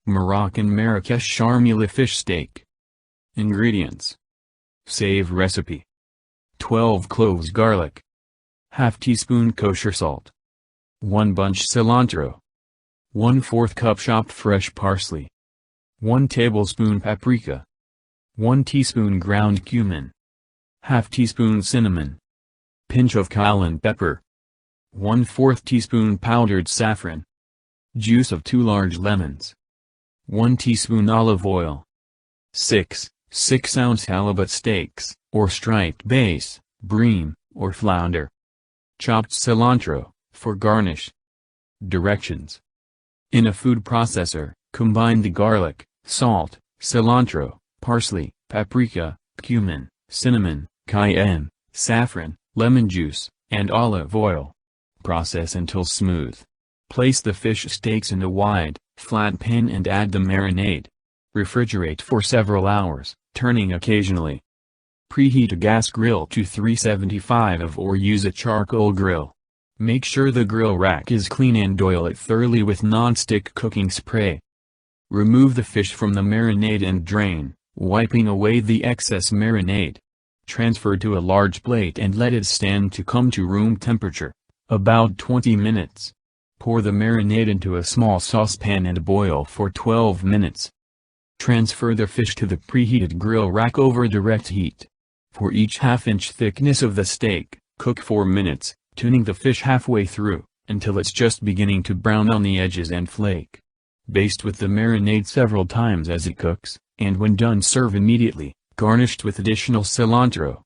Moroccan Marrakesh Sharmula fish steak. Ingredients. Save recipe. 12 cloves garlic. Half teaspoon kosher salt. 1 bunch cilantro. 1/4 cup chopped fresh parsley. 1 tablespoon paprika. 1 teaspoon ground cumin. Half teaspoon cinnamon. Pinch of cayenne pepper. 1/4 teaspoon powdered saffron. Juice of 2 large lemons. 1 teaspoon olive oil. 6-ounce halibut steaks, or striped bass, bream, or flounder. Chopped cilantro, for garnish. Directions. In a food processor, combine the garlic, salt, cilantro, parsley, paprika, cumin, cinnamon, cayenne, saffron, lemon juice, and olive oil. Process until smooth. Place the fish steaks in a wide, flat pan and add the marinade. Refrigerate for several hours, turning occasionally. Preheat a gas grill to 375 or use a charcoal grill. Make sure the grill rack is clean and oil it thoroughly with nonstick cooking spray. Remove the fish from the marinade and drain, wiping away the excess marinade. Transfer to a large plate and let it stand to come to room temperature, about 20 minutes. Pour the marinade into a small saucepan and boil for 12 minutes. Transfer the fish to the preheated grill rack over direct heat. For each half-inch thickness of the steak, cook 4 minutes, tuning the fish halfway through, until it's just beginning to brown on the edges and flake. Baste with the marinade several times as it cooks, and when done serve immediately, garnished with additional cilantro.